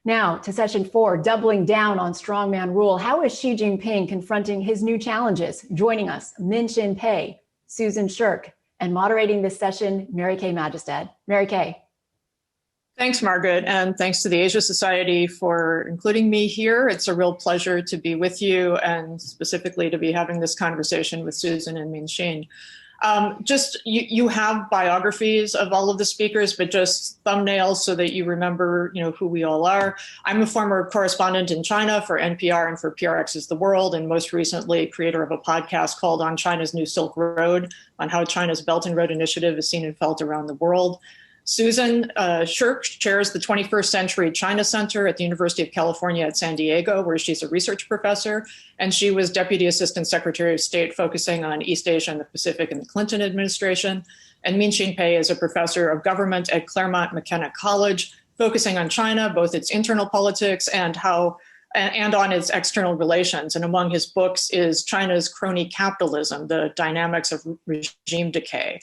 Now to session 4, doubling down on strongman rule. How is Xi Jinping confronting his new challenges? Joining us, Minxin, Susan Shirk, and moderating this session, Kay Magistad. Kay. Thanks, Margaret, and thanks to the Asia Society for including me here. It's a real pleasure to be with you and specifically to be having this conversation with Susan and Minxin. You have biographies of all of the speakers, but just thumbnails so that you remember, who we all are. I'm a former correspondent in China for NPR and for PRX's The World, and most recently creator of a podcast called On China's New Silk Road, on how China's Belt and Road Initiative is seen and felt around the world. Susan Shirk chairs the 21st Century China Center at the University of California at San Diego, where she's a research professor. And she was Deputy Assistant Secretary of State focusing on East Asia and the Pacific in the Clinton administration. And Minxin is a professor of government at Claremont McKenna College, focusing on China, both its internal politics and on its external relations. And among his books is China's Crony Capitalism, the Dynamics of Regime Decay.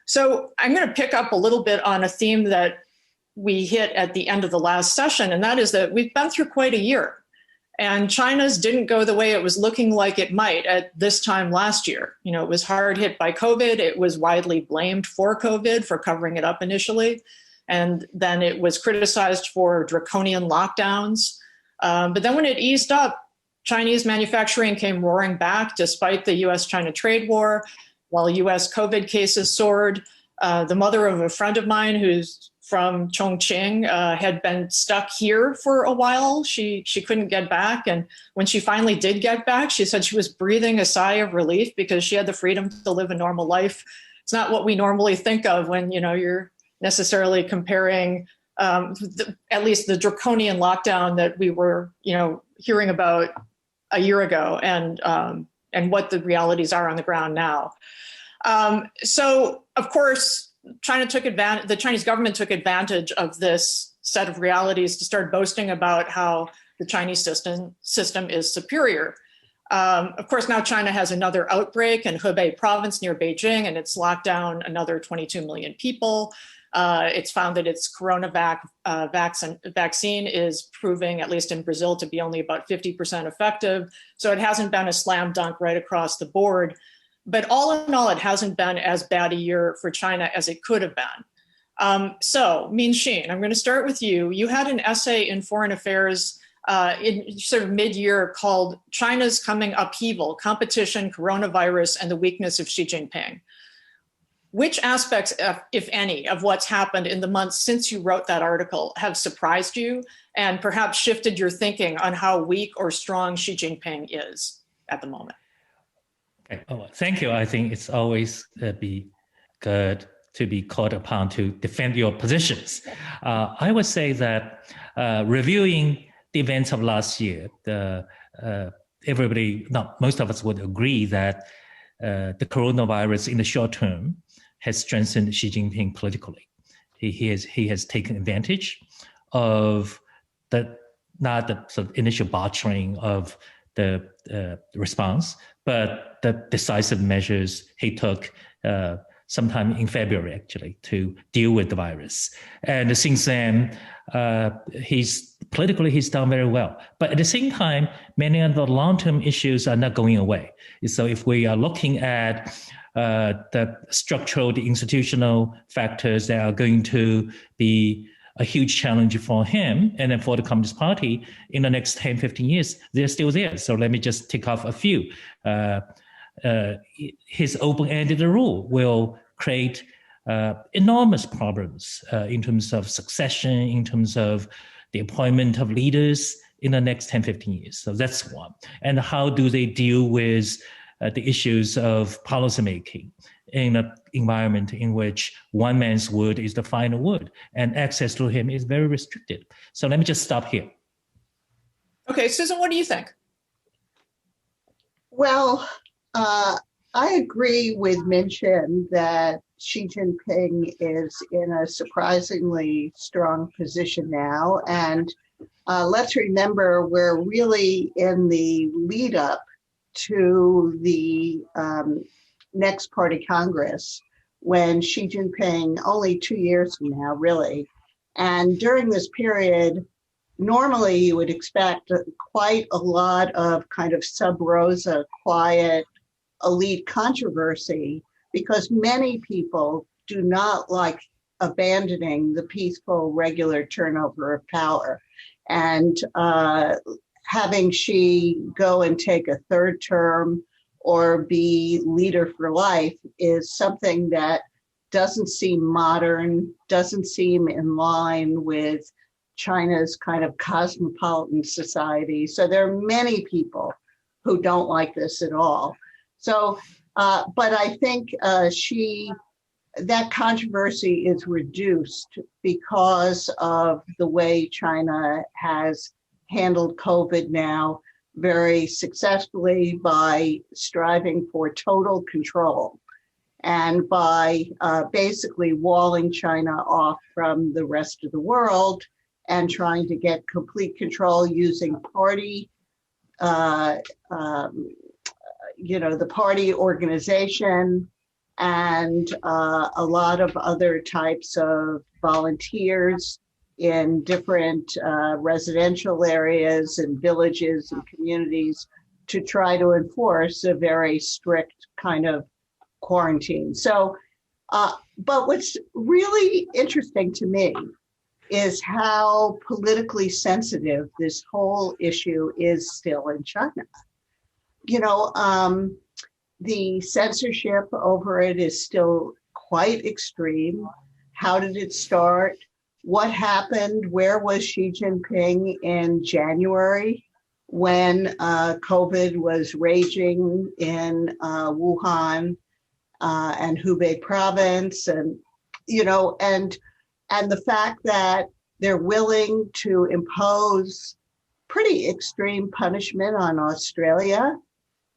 So I'm going to pick up a little bit on a theme that we hit at the end of the last session, and that is that we've been through quite a year. And China's didn't go the way it was looking like it might at this time last year. It was hard hit by COVID. It was widely blamed for COVID, for covering it up initially. And then it was criticized for draconian lockdowns. But then when it eased up, Chinese manufacturing came roaring back despite the US-China trade war. While US COVID cases soared. The mother of a friend of mine who's from Chongqing had been stuck here for a while. She couldn't get back. And when she finally did get back, she said she was breathing a sigh of relief because she had the freedom to live a normal life. It's not what we normally think of when, you're necessarily comparing at least the draconian lockdown that we were, hearing about a year ago and what the realities are on the ground now. So, of course, the Chinese government took advantage of this set of realities to start boasting about how the Chinese system is superior. Of course, now China has another outbreak in Hebei province near Beijing, and it's locked down another 22 million people. It's found that its vaccine is proving, at least in Brazil, to be only about 50% effective. So it hasn't been a slam dunk right across the board. But all in all, it hasn't been as bad a year for China as it could have been. So, Minxin, I'm going to start with you. You had an essay in Foreign Affairs in sort of mid-year called China's Coming Upheaval, Competition, Coronavirus, and the Weakness of Xi Jinping. Which aspects, if any, of what's happened in the months since you wrote that article have surprised you and perhaps shifted your thinking on how weak or strong Xi Jinping is at the moment? Okay. Oh, thank you. I think it's always be good to be called upon to defend your positions. I would say that reviewing the events of last year, most of us would agree that the coronavirus in the short term has strengthened Xi Jinping politically. He has taken advantage of not the sort of initial botching of the response, but the decisive measures he took sometime in February, actually, to deal with the virus. And since then, he's done very well. But at the same time, many of the long-term issues are not going away. So if we are looking at the structural, the institutional factors that are going to be a huge challenge for him and then for the Communist Party in the next 10, 15 years, they're still there. So let me just tick off a few. His open-ended rule will create enormous problems in terms of succession, in terms of the appointment of leaders in the next 10, 15 years. So that's one. And how do they deal with the issues of policymaking in an environment in which one man's word is the final word and access to him is very restricted. So let me just stop here. Okay, Susan, what do you think? Well, I agree with Minxin that Xi Jinping is in a surprisingly strong position now. And let's remember, we're really in the lead up to the next party Congress when Xi Jinping, only 2 years from now, really. And during this period, normally you would expect quite a lot of kind of sub rosa, quiet, elite controversy, because many people do not like abandoning the peaceful, regular turnover of power. And having Xi go and take a third term or be leader for life is something that doesn't seem modern, doesn't seem in line with China's kind of cosmopolitan society. So there are many people who don't like this at all. So, but I think that controversy is reduced because of the way China has handled COVID now very successfully by striving for total control and by basically walling China off from the rest of the world and trying to get complete control using party, the party organization and a lot of other types of volunteers in different residential areas and villages and communities to try to enforce a very strict kind of quarantine. So, but what's really interesting to me is how politically sensitive this whole issue is still in China. The censorship over it is still quite extreme. How did it start? What happened? Where was Xi Jinping in January when COVID was raging in Wuhan and Hubei province? And the fact that they're willing to impose pretty extreme punishment on Australia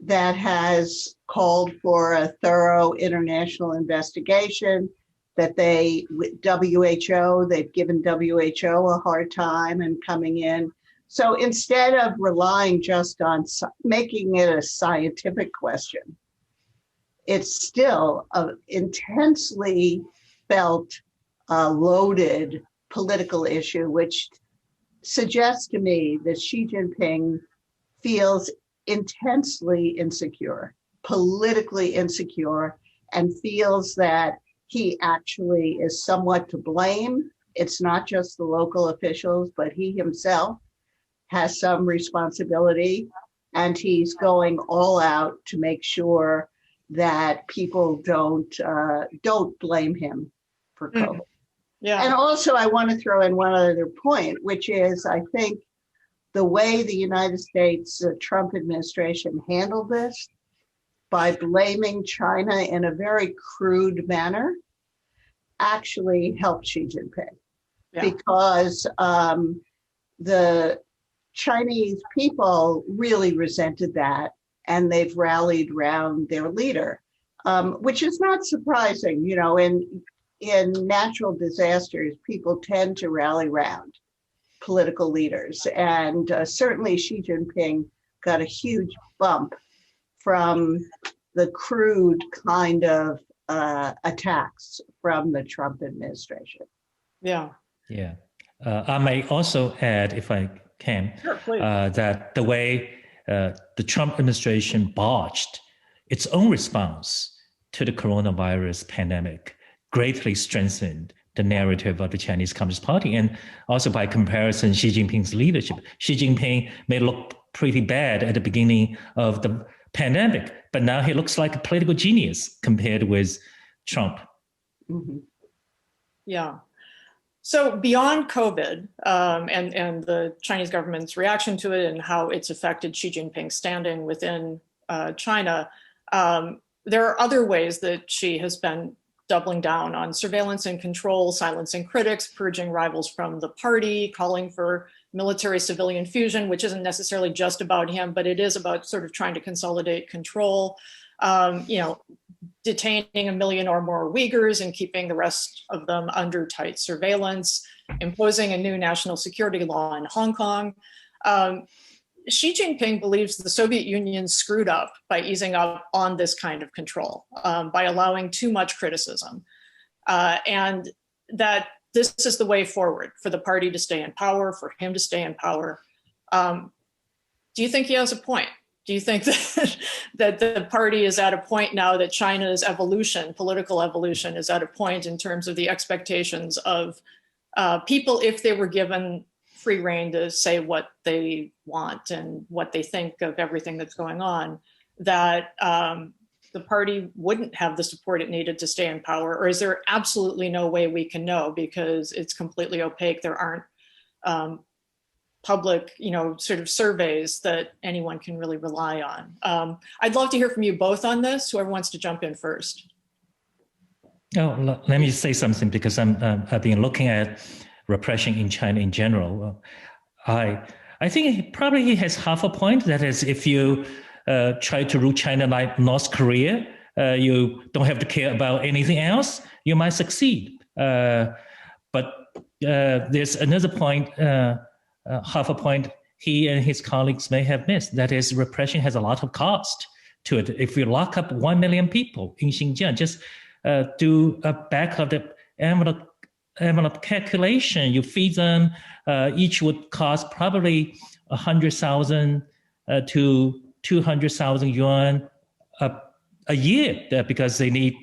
that has called for a thorough international investigation, that they've given WHO a hard time and coming in. So instead of relying just on making it a scientific question, it's still an intensely felt loaded political issue, which suggests to me that Xi Jinping feels intensely insecure, politically insecure, and feels that he actually is somewhat to blame. It's not just the local officials, but he himself has some responsibility, and he's going all out to make sure that people don't blame him for COVID. Yeah. And also, I want to throw in one other point, which is, I think the way the United States Trump administration handled this by blaming China in a very crude manner actually helped Xi Jinping, because the Chinese people really resented that, and they've rallied around their leader, which is not surprising. In natural disasters, people tend to rally around political leaders. And certainly Xi Jinping got a huge bump from the crude kind of attacks from the Trump administration. Yeah. Yeah. I may also add, if I can, Sure, please. That the way the Trump administration botched its own response to the coronavirus pandemic greatly strengthened the narrative of the Chinese Communist Party. And also by comparison, Xi Jinping's leadership. Xi Jinping may look pretty bad at the beginning of the pandemic, but now he looks like a political genius compared with Trump. Mm-hmm. Yeah. So beyond COVID and the Chinese government's reaction to it and how it's affected Xi Jinping's standing within China, there are other ways that Xi has been doubling down on surveillance and control, silencing critics, purging rivals from the party, calling for military-civilian fusion, which isn't necessarily just about him, but it is about sort of trying to consolidate control, detaining 1 million or more Uyghurs and keeping the rest of them under tight surveillance, imposing a new national security law in Hong Kong. Xi Jinping believes the Soviet Union screwed up by easing up on this kind of control, by allowing too much criticism. And that this is the way forward for the party to stay in power, for him to stay in power. Do you think he has a point? Do you think that the party is at a point now that China's evolution, political evolution, is at a point in terms of the expectations of people, if they were given free rein to say what they want and what they think of everything that's going on, that the party wouldn't have the support it needed to stay in power? Or is there absolutely no way we can know because it's completely opaque? There aren't public, sort of surveys that anyone can really rely on. I'd love to hear from you both on this. Whoever wants to jump in first. Oh, let me say something, because I've been looking at repression in China in general. I think probably he has half a point. That is, if you try to rule China like North Korea, you don't have to care about anything else, you might succeed. But there's another point, half a point he and his colleagues may have missed. That is, repression has a lot of cost to it. If you lock up 1 million people in Xinjiang, just do a back of the envelope calculation. You feed them, each would cost probably 100,000 to 200,000 yuan a year, because they need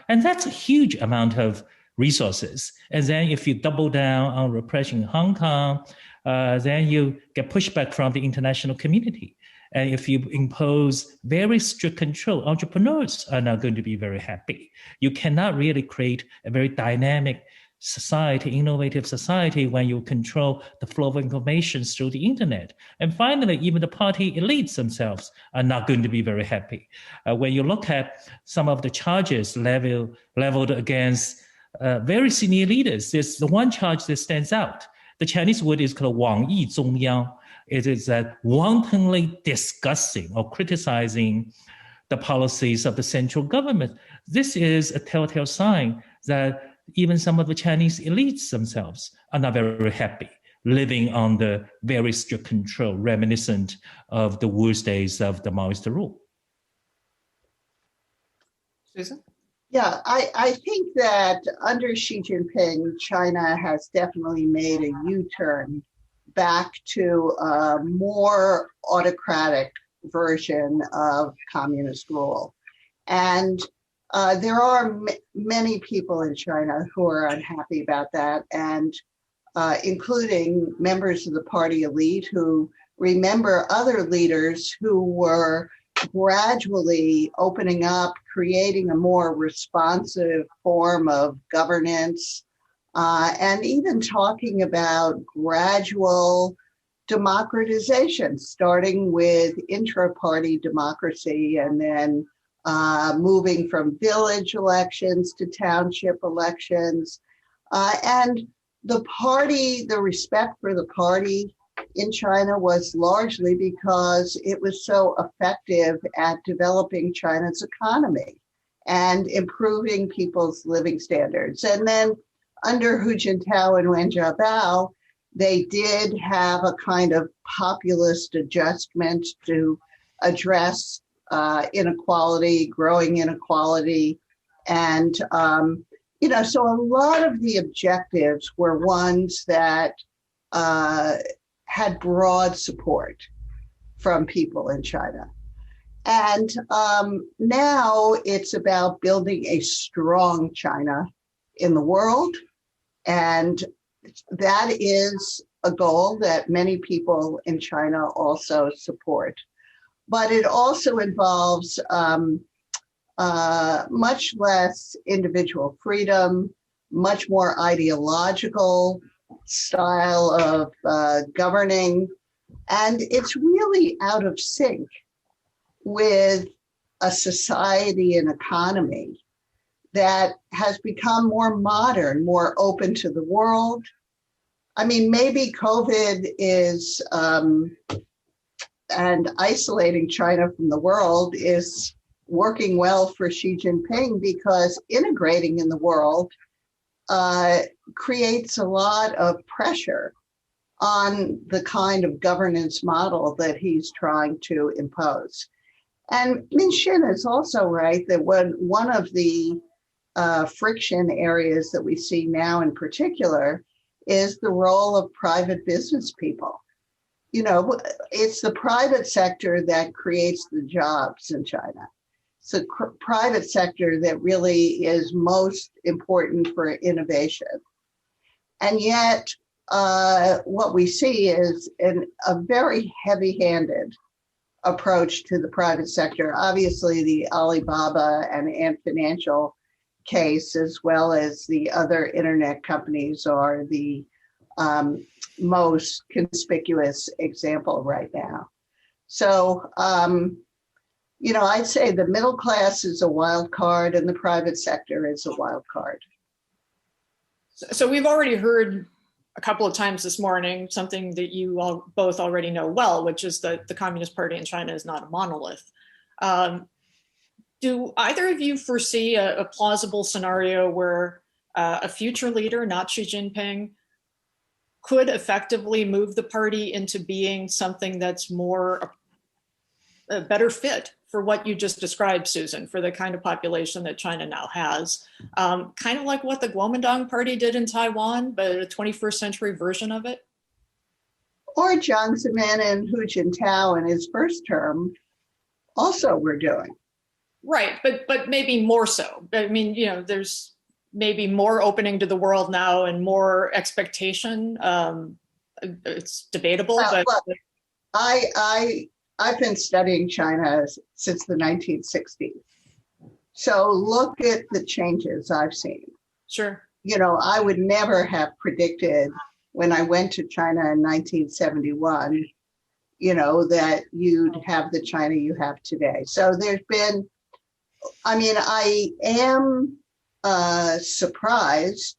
and that's a huge amount of resources. And then if you double down on repression in Hong Kong, then you get pushback from the international community. And if you impose very strict control, entrepreneurs are not going to be very happy. You cannot really create a very dynamic society, innovative society, when you control the flow of information through the internet. And finally, even the party elites themselves are not going to be very happy. When you look at some of the charges leveled against very senior leaders, there's the one charge that stands out. The Chinese word is called 网易中央. It is that wantonly discussing or criticizing the policies of the central government. This is a telltale sign that even some of the Chinese elites themselves are not very happy living under very strict control, reminiscent of the worst days of the Maoist rule. Susan? Yeah, I think that under Xi Jinping, China has definitely made a U-turn back to a more autocratic version of communist rule. And there are many people in China who are unhappy about that, and including members of the party elite who remember other leaders who were gradually opening up, creating a more responsive form of governance, and even talking about gradual democratization, starting with intra-party democracy and then moving from village elections to township elections. And the party, the respect for the party in China was largely because it was so effective at developing China's economy and improving people's living standards. And then under Hu Jintao and Wen Jiabao, they did have a kind of populist adjustment to address inequality, growing inequality. And, so a lot of the objectives were ones that had broad support from people in China. And now it's about building a strong China in the world. And that is a goal that many people in China also support. But it also involves much less individual freedom, much more ideological style of governing. And it's really out of sync with a society and economy that has become more modern, more open to the world. I mean, maybe COVID is, and isolating China from the world is working well for Xi Jinping, because integrating in the world creates a lot of pressure on the kind of governance model that he's trying to impose. And Minxin is also right that when one of the friction areas that we see now in particular is the role of private business people. It's the private sector that creates the jobs in China. It's the private sector that really is most important for innovation. And yet, what we see is a very heavy-handed approach to the private sector. Obviously, the Alibaba and Ant Financial case, as well as the other internet companies, are the most conspicuous example right now. So, I'd say the middle class is a wild card and the private sector is a wild card. So we've already heard a couple of times this morning something that you all both already know well, which is that the Communist Party in China is not a monolith. Do either of you foresee a plausible scenario where a future leader, not Xi Jinping, could effectively move the party into being something that's more a better fit for what you just described, Susan, for the kind of population that China now has? Kind of like what the Kuomintang Party did in Taiwan, but a 21st century version of it? Or Jiang Zemin and Hu Jintao in his first term also were doing. Right, but maybe more so. I mean, there's maybe more opening to the world now and more expectation. It's debatable, but look, I've been studying China since the 1960s. So look at the changes I've seen. Sure. I would never have predicted when I went to China in 1971, that you'd have the China you have today. So there's been, I am surprised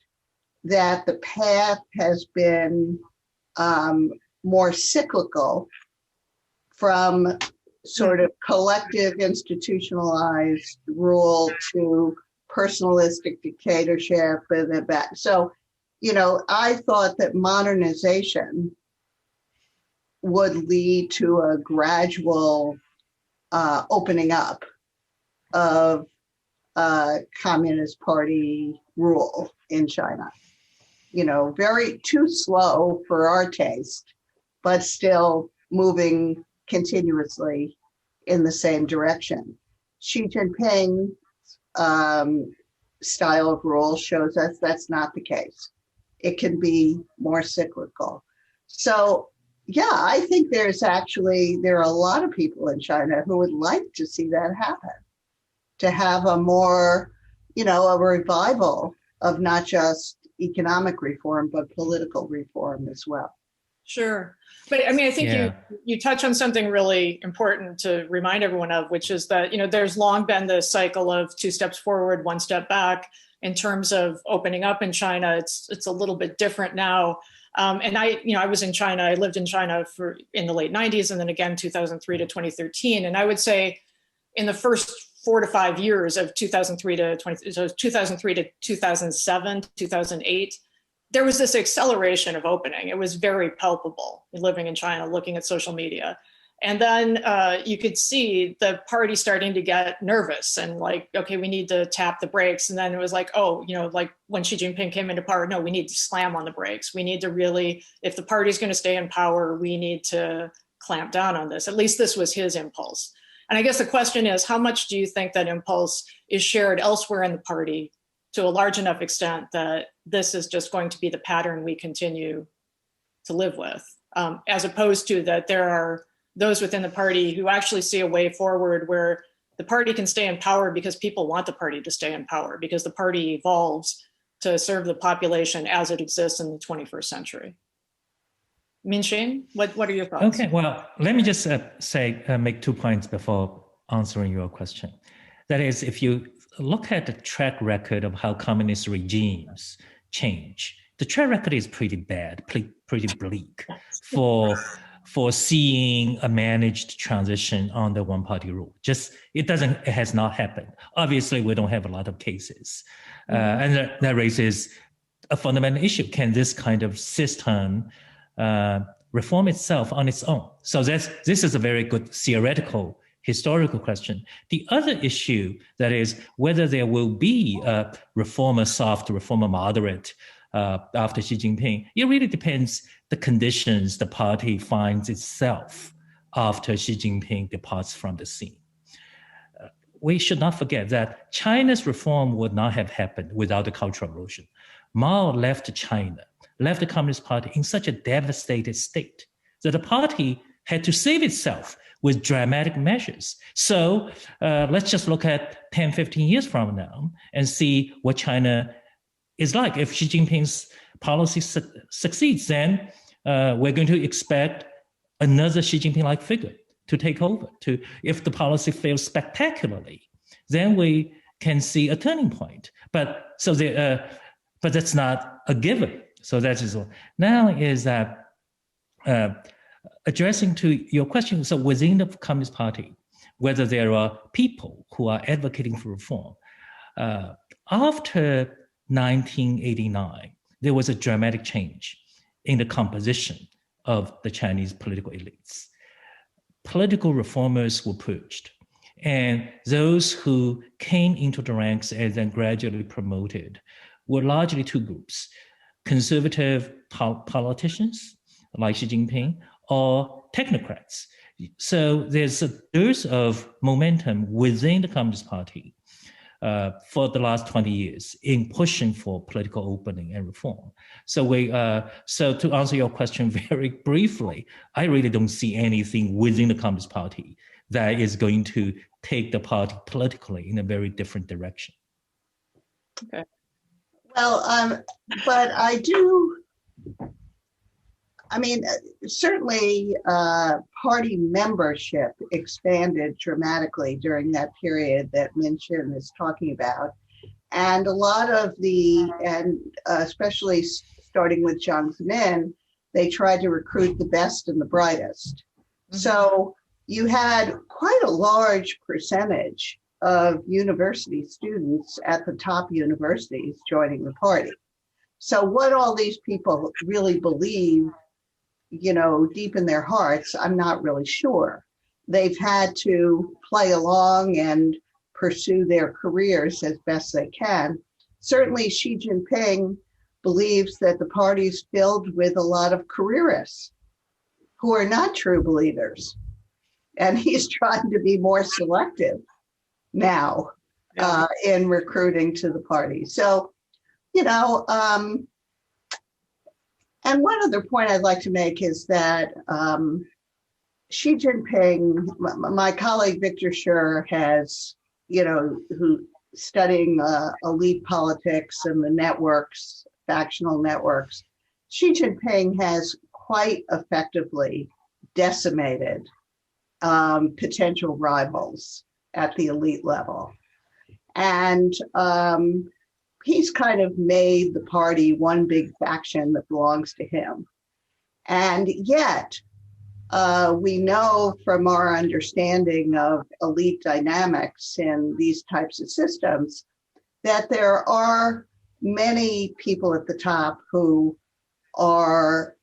that the path has been more cyclical from sort of collective institutionalized rule to personalistic dictatorship and then back. So, I thought that modernization would lead to a gradual opening up of Communist Party rule in China. Very too slow for our taste, but still moving continuously in the same direction. Xi Jinping's style of rule shows us that's not the case. It can be more cyclical. So, yeah, I think there are a lot of people in China who would like to see that happen, to have a more, a revival of not just economic reform, but political reform as well. Sure. But I think you touch on something really important to remind everyone of, which is that, there's long been this cycle of 2 steps forward, 1 step back in terms of opening up in China. It's a little bit different now. And I was in China, I lived in China in the late 90s and then again, 2003 to 2013. And I would say in the first 4 to 5 years of 2003 to 2007, 2008, there was this acceleration of opening. It was very palpable living in China, looking at social media. And then you could see the party starting to get nervous and like, okay, we need to tap the brakes. And then it was like, like when Xi Jinping came into power, no, we need to slam on the brakes. We need to really, if the party's going to stay in power, we need to clamp down on this. At least this was his impulse. And I guess the question is, how much do you think that impulse is shared elsewhere in the party to a large enough extent that this is just going to be the pattern we continue to live with, as opposed to that there are those within the party who actually see a way forward where the party can stay in power because people want the party to stay in power, because the party evolves to serve the population as it exists in the 21st century. Minxin, what are your thoughts? Okay, well, let me just make 2 points before answering your question. That is, if you look at the track record of how communist regimes change, the track record is pretty bad, pretty bleak for seeing a managed transition under one-party rule. It has not happened. Obviously, we don't have a lot of cases. And that raises a fundamental issue. Can this kind of system reform itself on its own? So this is a very good theoretical historical question. The other issue, that is whether there will be a reformer soft, reformer moderate after Xi Jinping, it really depends the conditions the party finds itself after Xi Jinping departs from the scene. We should not forget that China's reform would not have happened without the Cultural Revolution. Mao left China, left the Communist Party in such a devastated state that the party had to save itself with dramatic measures. So let's just look at 10, 15 years from now and see what China is like. If Xi Jinping's policy succeeds, then we're going to expect another Xi Jinping-like figure to take over. If the policy fails spectacularly, then we can see a turning point. But that's not a given. So that is all. Now is that addressing to your question. So within the Communist Party, whether there are people who are advocating for reform, after 1989, there was a dramatic change in the composition of the Chinese political elites. Political reformers were purged, and those who came into the ranks and then gradually promoted were largely two groups: conservative politicians like Xi Jinping or technocrats. So there's a dearth of momentum within the Communist Party for the last 20 years in pushing for political opening and reform. So so to answer your question very briefly, I really don't see anything within the Communist Party that is going to take the party politically in a very different direction. Okay. Well, but I do. I mean, certainly party membership expanded dramatically during that period that Minxin is talking about. And a lot of especially starting with Jiang Zemin, they tried to recruit the best and the brightest. Mm-hmm. So you had quite a large percentage of university students at the top universities joining the party. So what all these people really believe, deep in their hearts, I'm not really sure. They've had to play along and pursue their careers as best they can. Certainly Xi Jinping believes that the party's filled with a lot of careerists who are not true believers. And he's trying to be more selective now in recruiting to the party. So, and one other point I'd like to make is that Xi Jinping, my colleague Victor Shirk has, who studying elite politics and the networks, factional networks, Xi Jinping has quite effectively decimated potential rivals at the elite level. And he's kind of made the party one big faction that belongs to him. And yet, we know from our understanding of elite dynamics in these types of systems that there are many people at the top who are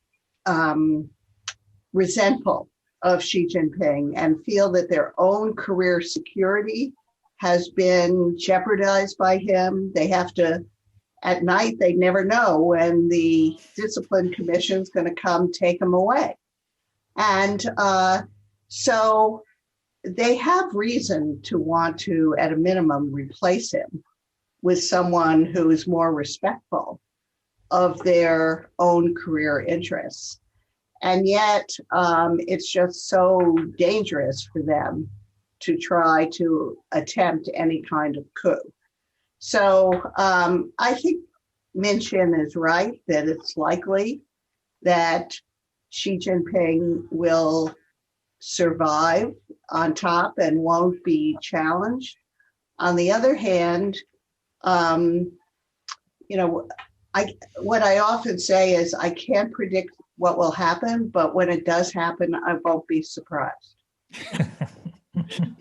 resentful of Xi Jinping and feel that their own career security has been jeopardized by him. They have to, at night, they never know when the discipline commission is going to come take them away. And so they have reason to want to, at a minimum, replace him with someone who is more respectful of their own career interests. And yet it's just so dangerous for them to try to attempt any kind of coup. So I think Minxin is right that it's likely that Xi Jinping will survive on top and won't be challenged. On the other hand, what I often say is I can't predict what will happen, but when it does happen, I won't be surprised.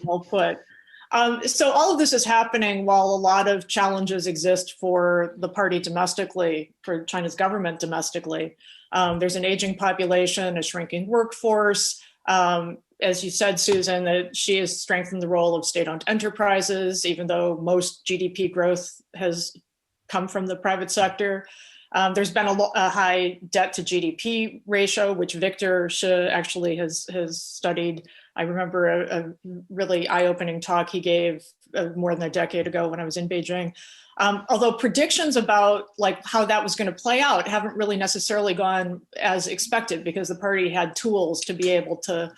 Well put. So all of this is happening while a lot of challenges exist for the party domestically, for China's government domestically. There's an aging population, a shrinking workforce. as you said, Susan, that she has strengthened the role of state-owned enterprises, even though most GDP growth has come from the private sector. There's been a high debt to GDP ratio, which Victor actually has studied. I remember a really eye-opening talk he gave more than a decade ago when I was in Beijing. Although predictions about like how that was going to play out haven't really necessarily gone as expected, because the party had tools to be able to,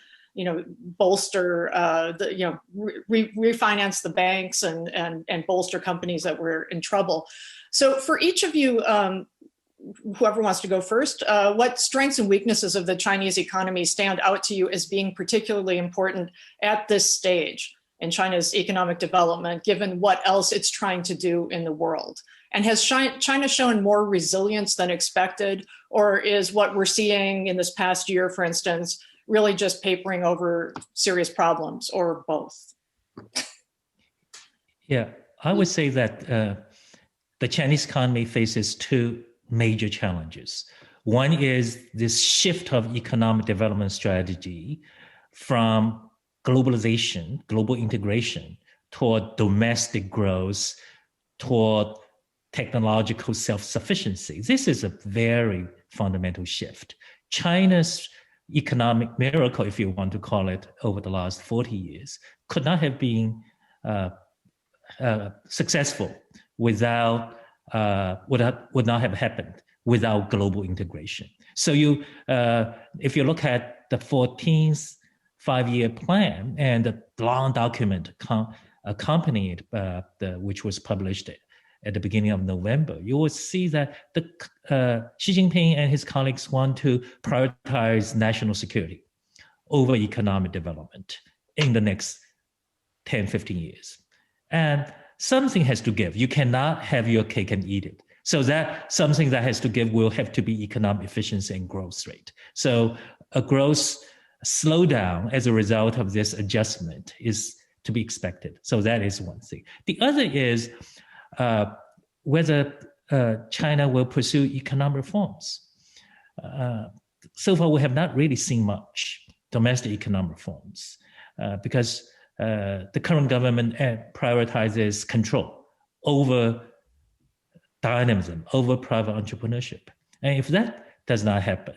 bolster refinance the banks and bolster companies that were in trouble. So for each of you, whoever wants to go first, what strengths and weaknesses of the Chinese economy stand out to you as being particularly important at this stage in China's economic development, given what else it's trying to do in the world? And has China shown more resilience than expected, or is what we're seeing in this past year, for instance, really just papering over serious problems, or both? Yeah, I would say that the Chinese economy faces two major challenges. One is this shift of economic development strategy from globalization, global integration, toward domestic growth, toward technological self-sufficiency. This is a very fundamental shift. China's economic miracle, if you want to call it, over the last 40 years could not have been successful without would not have happened without global integration. So if you look at the 14th five-year plan and the long document accompanied which was published at the beginning of November, you will see that Xi Jinping and his colleagues want to prioritize national security over economic development in the next 10, 15 years. And something has to give. You cannot have your cake and eat it. So that something that has to give will have to be economic efficiency and growth rate. So a growth slowdown as a result of this adjustment is to be expected. So that is one thing. The other is whether China will pursue economic reforms. So far, we have not really seen much domestic economic reforms because the current government prioritizes control over dynamism, over private entrepreneurship. And if that does not happen,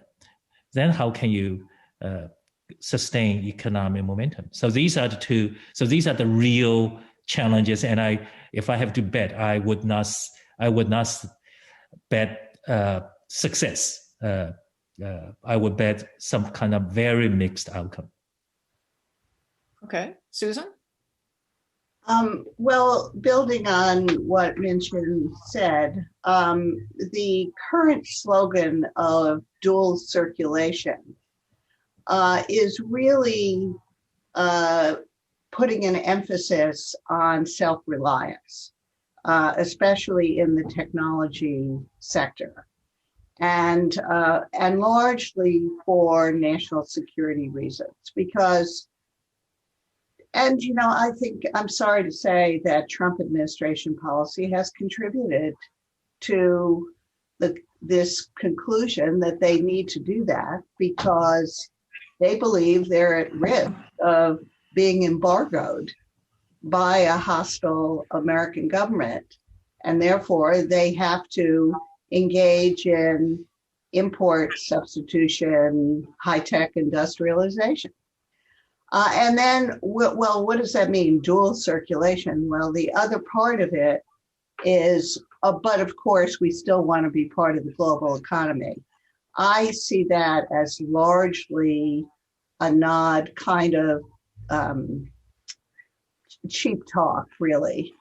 then how can you sustain economic momentum? So these are the two. So these are the real challenges. And if I have to bet, I would not bet success. I would bet some kind of very mixed outcome. Okay, Susan? Well, building on what Minxin said, the current slogan of dual circulation is really putting an emphasis on self-reliance, especially in the technology sector, and largely for national security reasons. Because, and I think, I'm sorry to say that Trump administration policy has contributed to this conclusion that they need to do that, because they believe they're at risk of being embargoed by a hostile American government, and therefore they have to engage in import substitution, high-tech industrialization. And then, well, what does that mean, dual circulation? Well, the other part of it is, but of course, we still want to be part of the global economy. I see that as largely a nod, kind of cheap talk, really,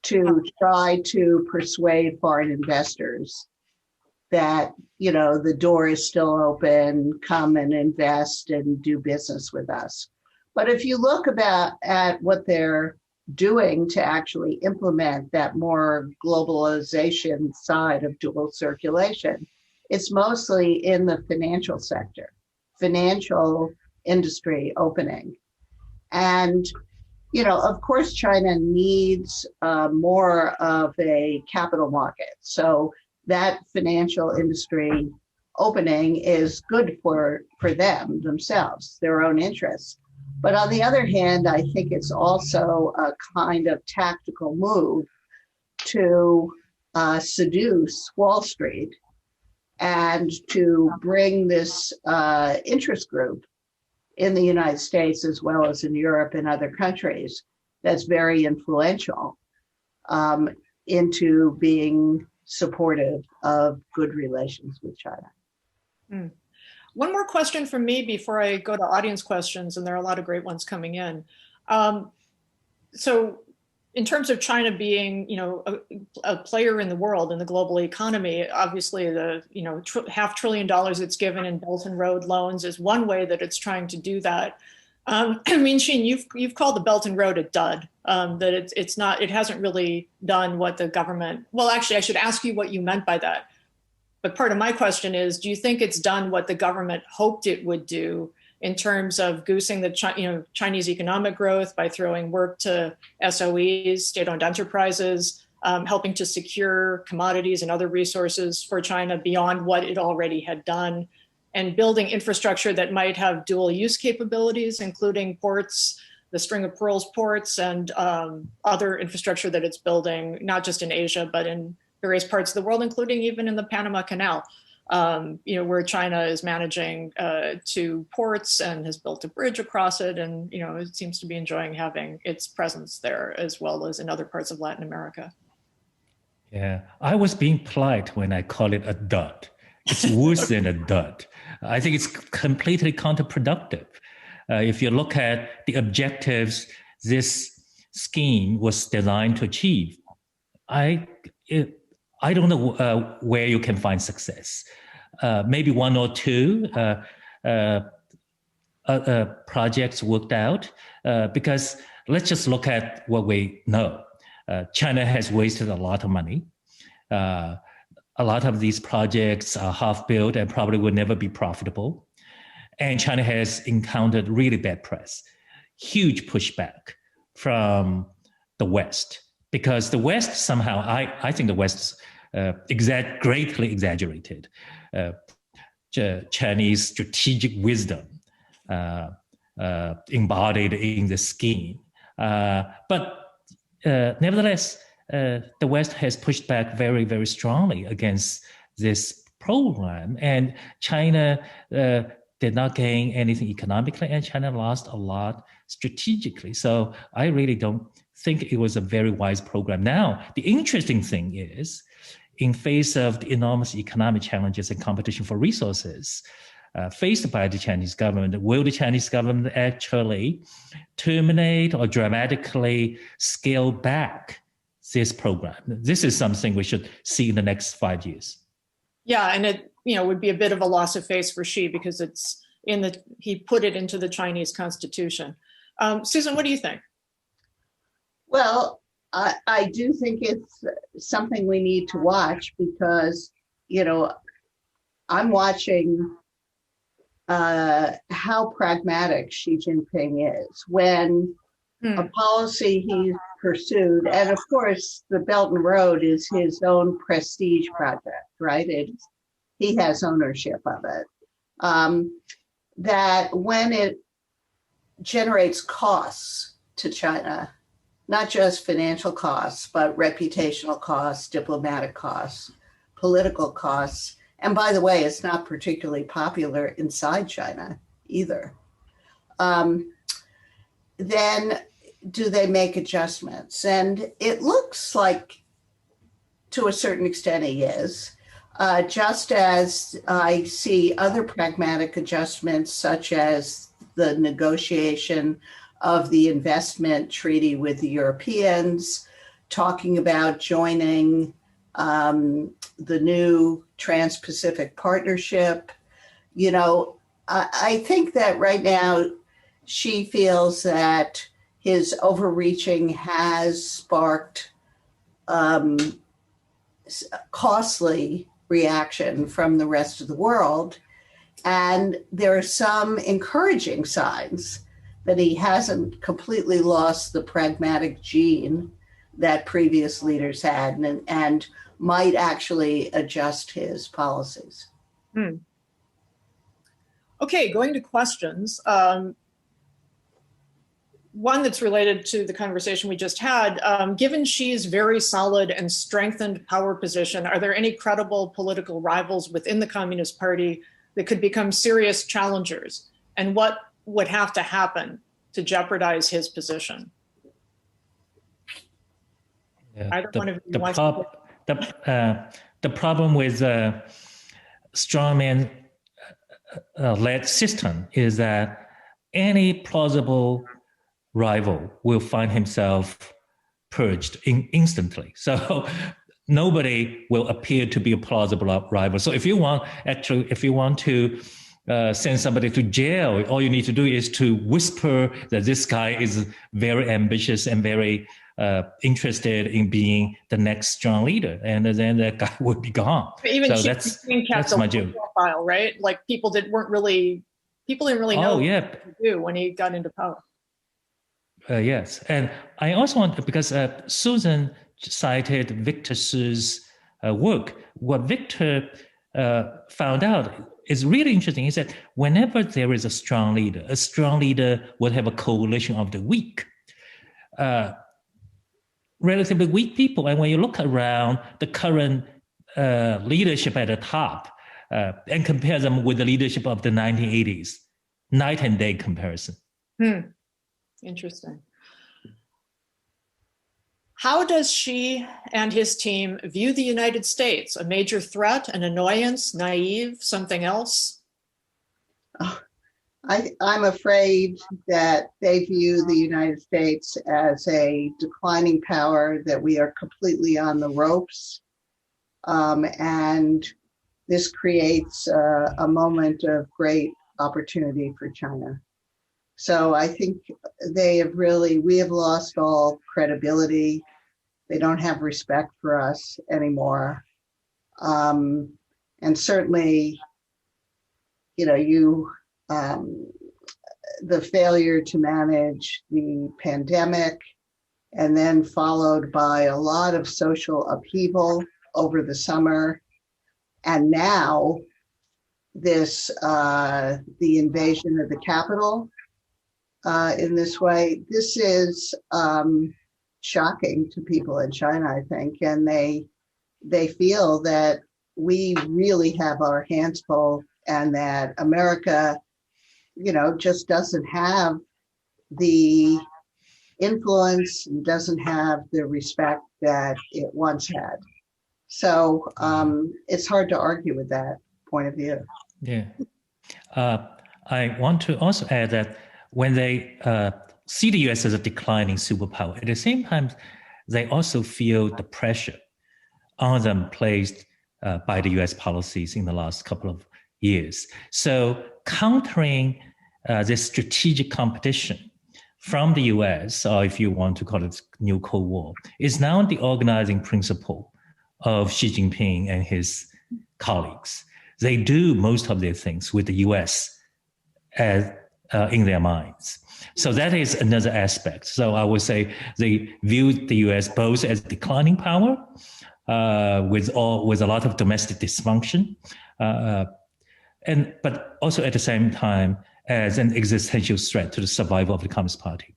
to try to persuade foreign investors that, the door is still open, come and invest and do business with us. But if you look at what they're doing to actually implement that more globalization side of dual circulation, it's mostly in the financial sector, financial industry opening. And, of course, China needs more of a capital market. So that financial industry opening is good for them themselves, their own interests. But on the other hand, I think it's also a kind of tactical move to seduce Wall Street and to bring this interest group in the United States as well as in Europe and other countries that's very influential into being supportive of good relations with China. Hmm. One more question from me before I go to audience questions, and there are a lot of great ones coming in. So in terms of China being, a player in the world, in the global economy, obviously the, $500 billion it's given in Belt and Road loans is one way that it's trying to do that. Minxin, you've called the Belt and Road a dud, that it hasn't really done what the government, well, actually, I should ask you what you meant by that. But part of my question is, do you think it's done what the government hoped it would do in terms of goosing the Chinese economic growth by throwing work to SOEs, state-owned enterprises, helping to secure commodities and other resources for China beyond what it already had done, and building infrastructure that might have dual use capabilities, including ports, the String of Pearls ports, and other infrastructure that it's building, not just in Asia, but in various parts of the world, including even in the Panama Canal, where China is managing 2 ports and has built a bridge across it. And, it seems to be enjoying having its presence there as well as in other parts of Latin America. Yeah, I was being polite when I call it a dud. It's worse than a dud. I think it's completely counterproductive. If you look at the objectives this scheme was designed to achieve, I don't know where you can find success. Maybe 1 or 2 projects worked out, because let's just look at what we know. China has wasted a lot of money. A lot of these projects are half-built and probably will never be profitable. And China has encountered really bad press, huge pushback from the West. Because the West somehow, I think the West greatly exaggerated Chinese strategic wisdom embodied in the scheme. But nevertheless, the West has pushed back very, very strongly against this program. And China did not gain anything economically, and China lost a lot strategically. So I really don't think it was a very wise program. Now, the interesting thing is, in face of the enormous economic challenges and competition for resources faced by the Chinese government, will the Chinese government actually terminate or dramatically scale back this program? This is something we should see in the next 5 years. Yeah, and it would be a bit of a loss of face for Xi, because he put it into the Chinese constitution. Susan, what do you think? Well, I do think it's something we need to watch, because, I'm watching how pragmatic Xi Jinping is when a policy he's pursued, and of course, the Belt and Road is his own prestige project, right? He has ownership of it. That when it generates costs to China, not just financial costs, but reputational costs, diplomatic costs, political costs. And by the way, it's not particularly popular inside China either. Then do they make adjustments? And it looks like, to a certain extent, he is. Just as I see other pragmatic adjustments, such as the negotiation of the investment treaty with the Europeans, talking about joining the new Trans-Pacific Partnership. I think that right now Xi feels that his overreaching has sparked costly reaction from the rest of the world. And there are some encouraging signs that he hasn't completely lost the pragmatic gene that previous leaders had, and might actually adjust his policies. Okay, going to questions. one that's related to the conversation we just had. Given Xi's very solid and strengthened power position, are there any credible political rivals within the Communist Party that could become serious challengers? And what would have to happen to jeopardize his position? Yeah, the problem with strongman led system is that any plausible rival will find himself purged instantly. So nobody will appear to be a plausible rival. So if you want to send somebody to jail, all you need to do is to whisper that this guy is very ambitious and very interested in being the next strong leader, and then that guy would be gone. Even so that's my joke. Profile, right? Like people didn't really know what to do when he got into power. Yes, and I also want, because Susan cited Victor Su's work. What Victor found out is really interesting. Is that whenever there is a strong leader would have a coalition of the weak. Relatively weak people. And when you look around the current leadership at the top and compare them with the leadership of the 1980s, night and day comparison. Interesting. How does Xi and his team view the United States? A major threat, an annoyance, naive, something else? I'm afraid that they view the United States as a declining power, that we are completely on the ropes. And this creates a moment of great opportunity for China. So I think we have lost all credibility. They don't have respect for us anymore. And certainly, the failure to manage the pandemic, and then followed by a lot of social upheaval over the summer. And now the invasion of the Capitol in this way, this is shocking to people in China, I think. And they feel that we really have our hands full, and that America, just doesn't have the influence, and doesn't have the respect that it once had. So it's hard to argue with that point of view. Yeah. I want to also add that when they see the US as a declining superpower, at the same time, they also feel the pressure on them placed by the US policies in the last couple of years. So countering this strategic competition from the US, or if you want to call it new Cold War, is now the organizing principle of Xi Jinping and his colleagues. They do most of their things with the US as, in their minds. So that is another aspect. So I would say they view the US both as declining power with a lot of domestic dysfunction, but also at the same time as an existential threat to the survival of the Communist Party.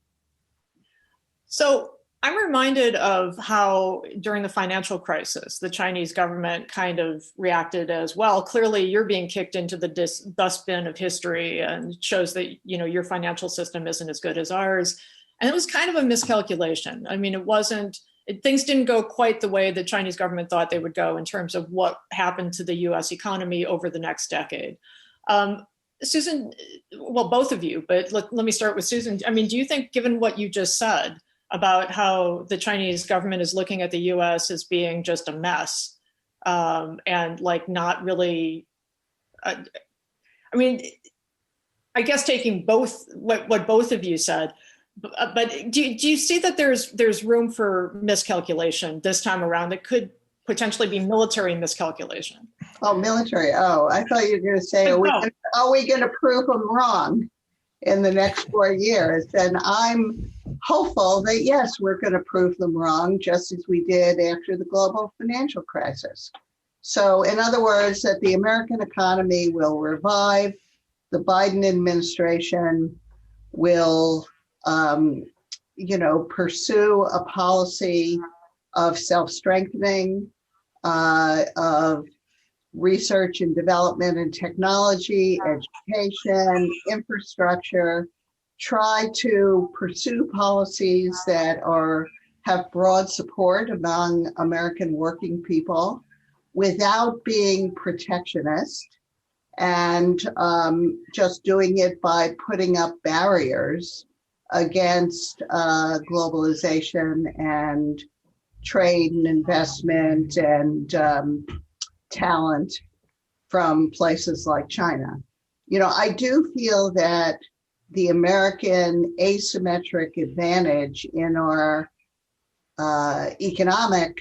So I'm reminded of how during the financial crisis, the Chinese government kind of reacted as well. Clearly, you're being kicked into the dustbin of history, and shows that your financial system isn't as good as ours. And it was kind of a miscalculation. I mean, things didn't go quite the way the Chinese government thought they would go in terms of what happened to the US economy over the next decade. Susan, well, both of you, but let me start with Susan. I mean, do you think, given what you just said about how the Chinese government is looking at the US as being just a mess, and like not really, I guess taking both what both of you said, but do you see that there's room for miscalculation this time around that could potentially be military miscalculation? Oh, military. Oh, I thought you were going to say, are we going to prove them wrong in the next 4 years? And I'm hopeful that, yes, we're going to prove them wrong, just as we did after the global financial crisis. So in other words, that the American economy will revive, the Biden administration will pursue a policy of self-strengthening, of research and development and technology, education, infrastructure, try to pursue policies that have broad support among American working people without being protectionist and just doing it by putting up barriers against globalization and trade and investment and talent from places like China. I do feel that the American asymmetric advantage in our economic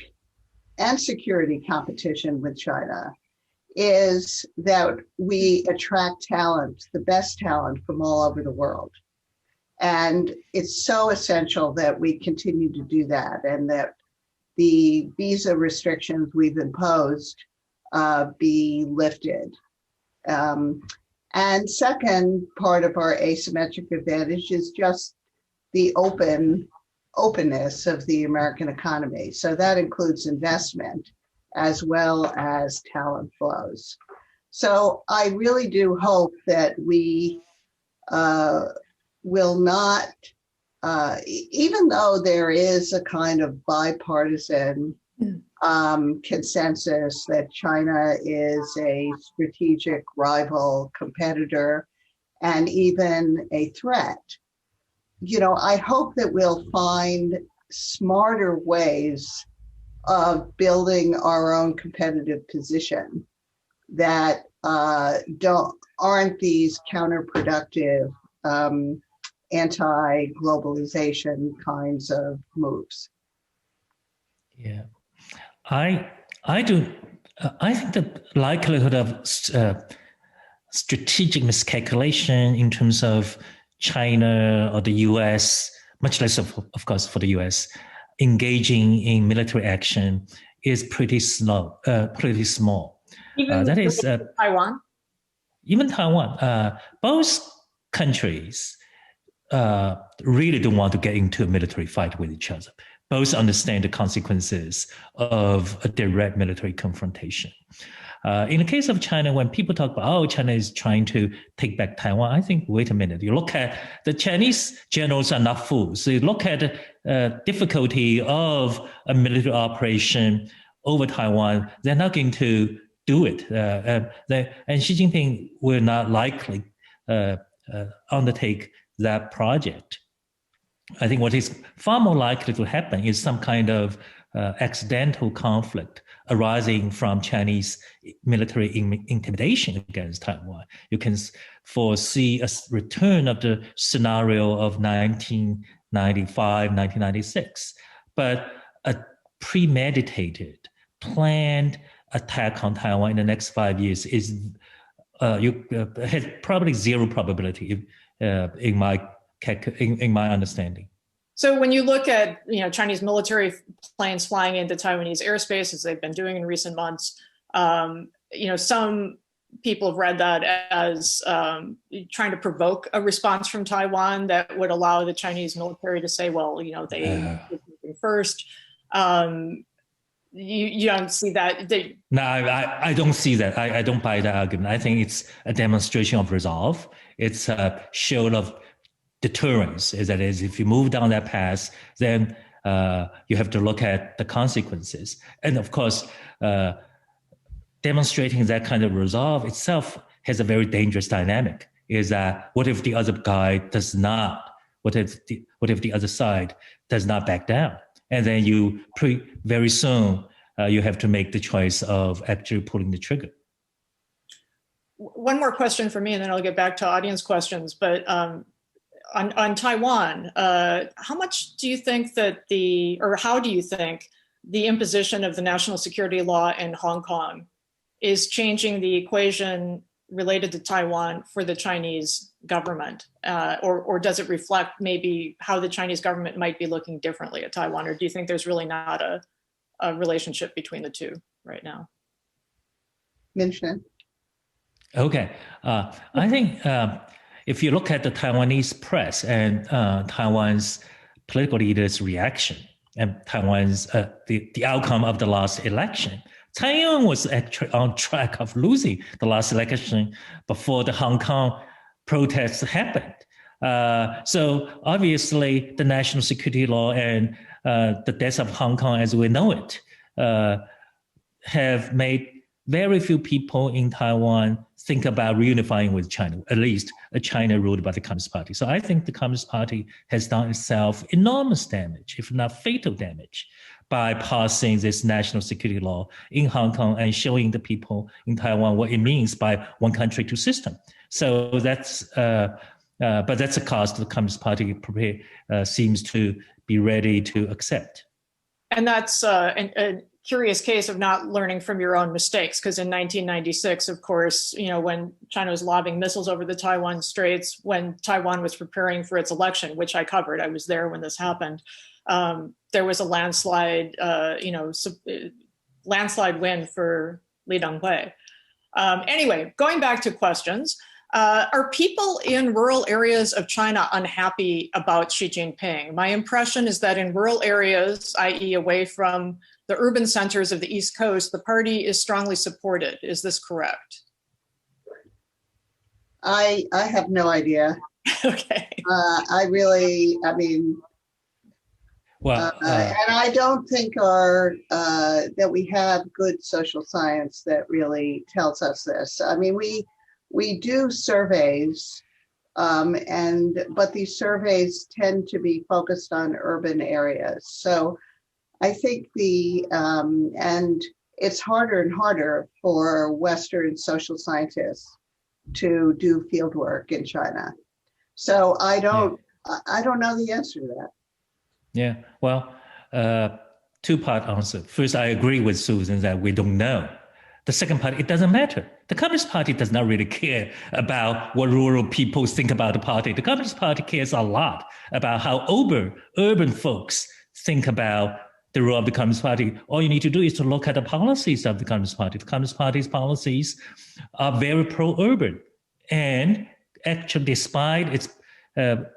and security competition with China is that we attract talent, the best talent from all over the world. And it's so essential that we continue to do that, and that the visa restrictions we've imposed be lifted. And second part of our asymmetric advantage is just the openness of the American economy. So that includes investment as well as talent flows. So I really do hope that we will not, even though there is a kind of bipartisan consensus that China is a strategic rival, competitor, and even a threat, I hope that we'll find smarter ways of building our own competitive position that aren't these counterproductive anti-globalization kinds of moves. Yeah, I do. I think the likelihood of strategic miscalculation in terms of China or the U.S., much less of course for the U.S., engaging in military action is pretty small. Even that is Taiwan. Even Taiwan. Both countries really don't want to get into a military fight with each other. Both understand the consequences of a direct military confrontation. In the case of China, when people talk about, China is trying to take back Taiwan, I think, wait a minute. You look at the Chinese generals are not fools. So you look at the difficulty of a military operation over Taiwan, they're not going to do it. And Xi Jinping will not likely undertake that project. I think what is far more likely to happen is some kind of accidental conflict arising from Chinese military intimidation against Taiwan. You can foresee a return of the scenario of 1995, 1996, but a premeditated, planned attack on Taiwan in the next 5 years has probably zero probability in my understanding. So when you look at Chinese military planes flying into Taiwanese airspace, as they've been doing in recent months, some people have read that as trying to provoke a response from Taiwan that would allow the Chinese military to say, well, they did something first. You don't see that? No, I don't see that. I don't buy that argument. I think it's a demonstration of resolve. It's a show of deterrence. That is, if you move down that path, then you have to look at the consequences. And of course, demonstrating that kind of resolve itself has a very dangerous dynamic. Is that what if the other guy does not? What if the other side does not back down? And then very soon you have to make the choice of actually pulling the trigger. One more question for me, and then I'll get back to audience questions. But on Taiwan, how much do you think how do you think the imposition of the national security law in Hong Kong is changing the equation related to Taiwan for the Chinese government? Or does it reflect maybe how the Chinese government might be looking differently at Taiwan? Or do you think there's really not a relationship between the two right now? Minxin. Okay. I think if you look at the Taiwanese press and Taiwan's political leaders' reaction and Taiwan's the outcome of the last election, Taiwan was actually on track of losing the last election before the Hong Kong protests happened. So obviously, the national security law and the death of Hong Kong as we know it have made very few people in Taiwan think about reunifying with China, at least a China ruled by the Communist Party. So I think the Communist Party has done itself enormous damage, if not fatal damage, by passing this national security law in Hong Kong and showing the people in Taiwan what it means by one country, two system. So that's, but that's a cost the Communist Party seems to be ready to accept. And that's a curious case of not learning from your own mistakes, because in 1996, of course, when China was lobbing missiles over the Taiwan Straits, when Taiwan was preparing for its election, which I covered, I was there when this happened. There was a landslide, landslide win for Li Denghui. Anyway, going back to questions, are people in rural areas of China unhappy about Xi Jinping? My impression is that in rural areas, i.e. away from the urban centers of the East Coast, the party is strongly supported. Is this correct? I have no idea. Okay. And I don't think that we have good social science that really tells us this. I mean, we do surveys, but these surveys tend to be focused on urban areas. So I think and it's harder and harder for Western social scientists to do field work in China. So I don't know the answer to that. Yeah, well, two-part answer. First, I agree with Susan that we don't know. The second part, it doesn't matter. The Communist Party does not really care about what rural people think about the party. The Communist Party cares a lot about how urban folks think about the role of the Communist Party. All you need to do is to look at the policies of the Communist Party. The Communist Party's policies are very pro-urban. And actually, despite its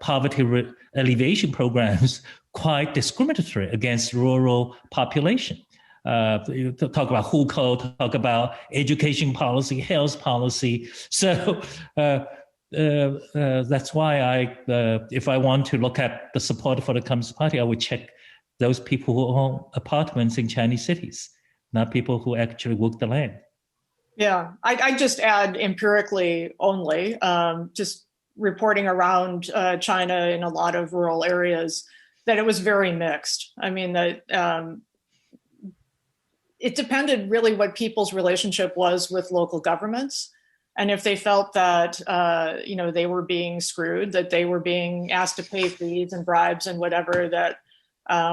poverty alleviation programs, quite discriminatory against rural population. You talk about hukou, talk about education policy, health policy. So that's why if I want to look at the support for the Communist Party, I would check those people who own apartments in Chinese cities, not people who actually work the land. Yeah, I just add empirically only, just reporting around China in a lot of rural areas, that it was very mixed. I mean, that it depended really what people's relationship was with local governments. And if they felt that, they were being screwed, that they were being asked to pay fees and bribes and whatever that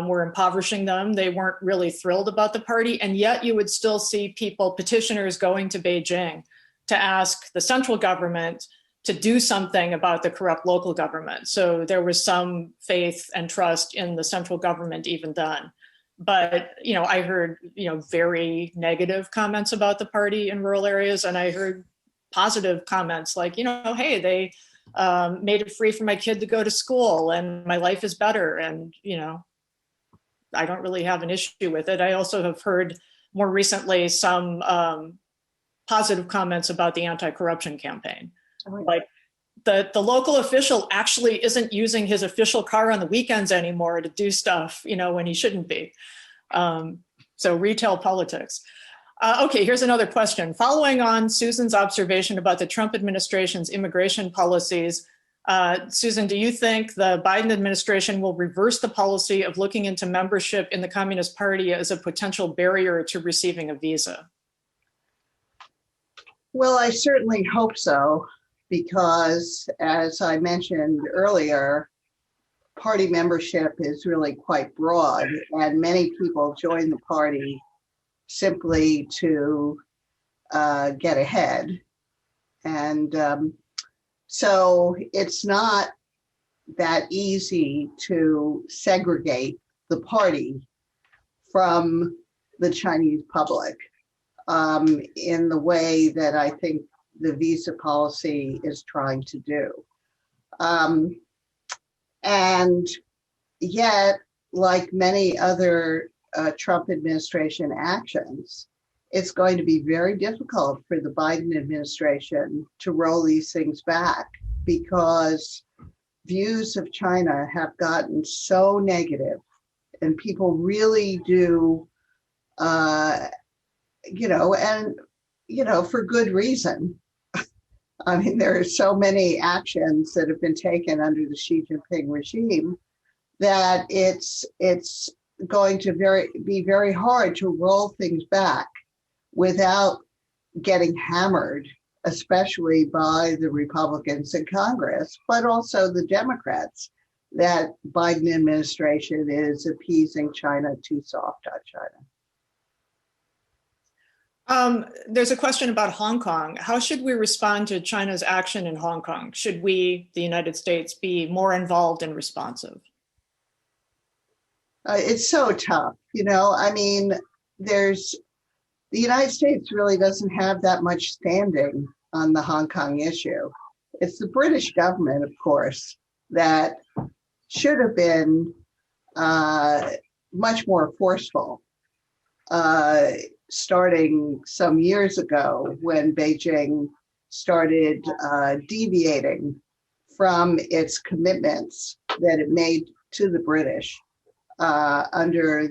were impoverishing them, they weren't really thrilled about the party. And yet you would still see petitioners going to Beijing to ask the central government to do something about the corrupt local government. So there was some faith and trust in the central government even then. But, I heard, very negative comments about the party in rural areas. And I heard positive comments like, hey, they made it free for my kid to go to school and my life is better. And, I don't really have an issue with it. I also have heard more recently some positive comments about the anti-corruption campaign. Like the local official actually isn't using his official car on the weekends anymore to do stuff, when he shouldn't be. So retail politics. Okay, here's another question. Following on Susan's observation about the Trump administration's immigration policies, Susan, do you think the Biden administration will reverse the policy of looking into membership in the Communist Party as a potential barrier to receiving a visa? Well, I certainly hope so, because as I mentioned earlier, party membership is really quite broad, and many people join the party simply to get ahead. And so it's not that easy to segregate the party from the Chinese public in the way that I think the visa policy is trying to do. And yet, like many other Trump administration actions, it's going to be very difficult for the Biden administration to roll these things back because views of China have gotten so negative, and people really do, for good reason. I mean, there are so many actions that have been taken under the Xi Jinping regime that it's going to be very hard to roll things back without getting hammered, especially by the Republicans in Congress, but also the Democrats, that Biden administration is appeasing China, too soft on China. There's a question about Hong Kong. How should we respond to China's action in Hong Kong? Should we, the United States, be more involved and responsive? It's so tough. The United States really doesn't have that much standing on the Hong Kong issue. It's the British government, of course, that should have been much more forceful, starting some years ago when Beijing started deviating from its commitments that it made to the British under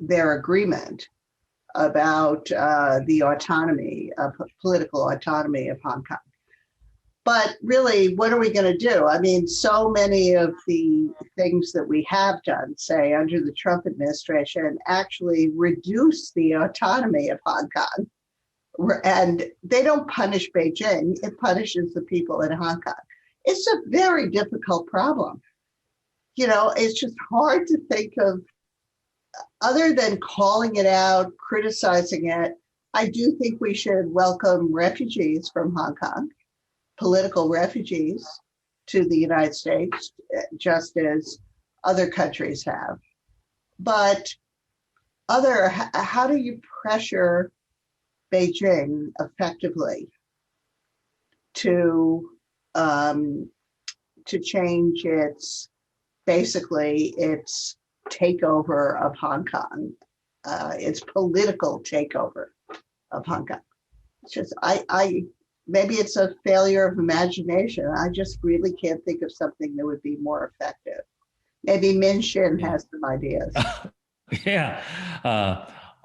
their agreement about the political autonomy of Hong Kong. But really, what are we going to do? I mean, so many of the things that we have done, say, under the Trump administration, actually reduce the autonomy of Hong Kong. And they don't punish Beijing, it punishes the people in Hong Kong. It's a very difficult problem. It's just hard to think of, other than calling it out, criticizing it. I do think we should welcome refugees from Hong Kong, political refugees, to the United States, just as other countries have. But how do you pressure Beijing effectively to change its takeover of Hong Kong, its political takeover of Hong Kong? It's just, maybe it's a failure of imagination. I just really can't think of something that would be more effective. Maybe Minxin has some ideas.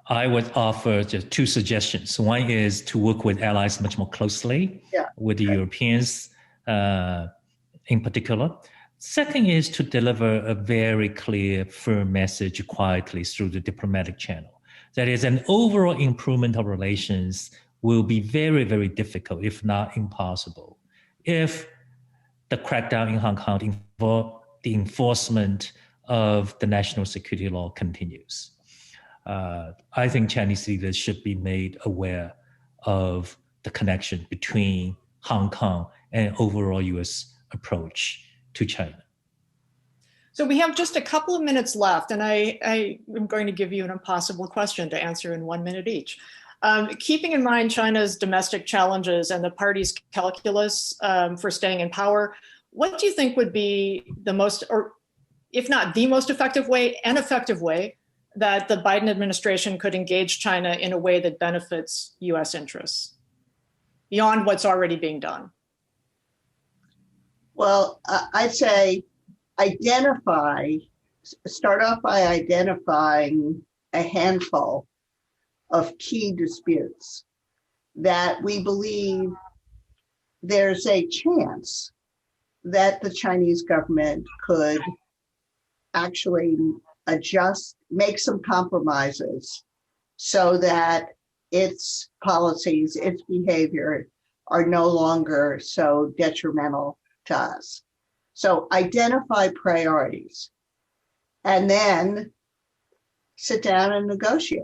I would offer just two suggestions. One is to work with allies much more closely, with the Europeans in particular. Second is to deliver a very clear, firm message quietly through the diplomatic channel. That is, an overall improvement of relations will be very, very difficult, if not impossible, if the crackdown in Hong Kong, the enforcement of the national security law continues. I think Chinese leaders should be made aware of the connection between Hong Kong and overall U.S. approach to China. So we have just a couple of minutes left, and I am going to give you an impossible question to answer in 1 minute each. Keeping in mind China's domestic challenges and the party's calculus for staying in power, what do you think would be the most, or if not the most effective way, an effective way that the Biden administration could engage China in a way that benefits U.S. interests beyond what's already being done? Well, I'd say start off by identifying a handful of key disputes that we believe there's a chance that the Chinese government could actually adjust, make some compromises so that its policies, its behavior are no longer so detrimental to us. So identify priorities and then sit down and negotiate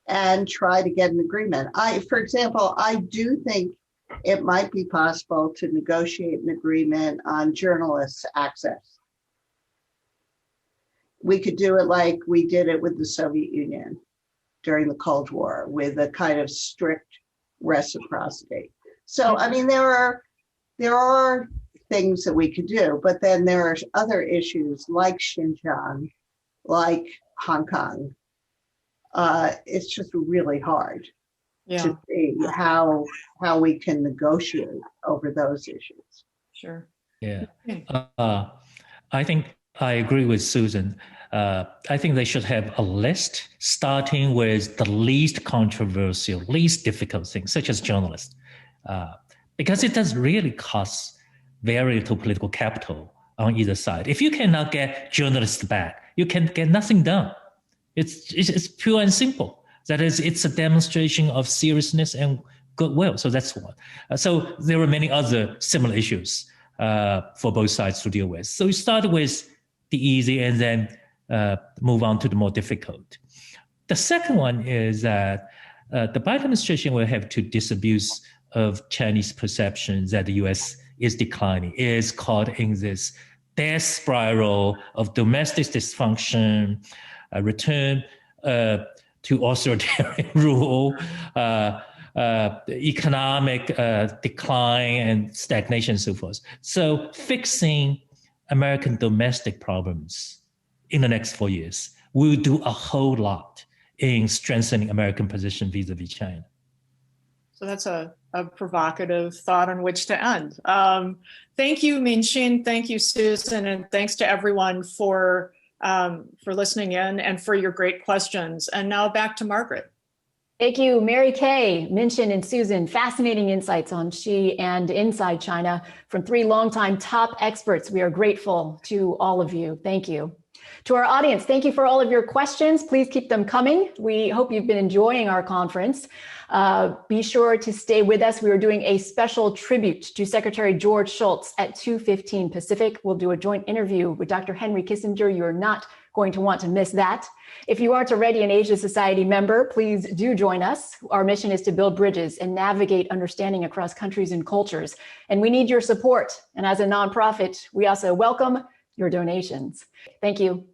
and try to get an agreement. For example, I do think it might be possible to negotiate an agreement on journalists' access. We could do it like we did it with the Soviet Union during the Cold War, with a kind of strict reciprocity. So, I mean, there are there are things that we could do, but then there are other issues like Xinjiang, like Hong Kong. It's just really hard to see how we can negotiate over those issues. Sure. Yeah. I think I agree with Susan. I think they should have a list starting with the least controversial, least difficult things, such as journalists, because it does really cost very little political capital on either side. If you cannot get journalists back, you can get nothing done. It's pure and simple. That is, it's a demonstration of seriousness and goodwill. So that's one. So there are many other similar issues for both sides to deal with. So we start with the easy and then move on to the more difficult. The second one is that the Biden administration will have to disabuse of Chinese perceptions that the U.S. is declining, is caught in this death spiral of domestic dysfunction, return to authoritarian rule, economic decline and stagnation and so forth. So fixing American domestic problems in the next 4 years will do a whole lot in strengthening American position vis-a-vis China. So that's a provocative thought on which to end. Thank you, Minxin. Thank you, Susan. And thanks to everyone for listening in and for your great questions. And now back to Margaret. Thank you, Mary Kay, Minxin, and Susan. Fascinating insights on Xi and inside China from three longtime top experts. We are grateful to all of you. Thank you. To our audience, thank you for all of your questions. Please keep them coming. We hope you've been enjoying our conference. Be sure to stay with us. We are doing a special tribute to Secretary George Shultz at 2:15 Pacific. We'll do a joint interview with Dr. Henry Kissinger. You're not going to want to miss that. If you aren't already an Asia Society member, please do join us. Our mission is to build bridges and navigate understanding across countries and cultures. And we need your support. And as a nonprofit, we also welcome your donations. Thank you.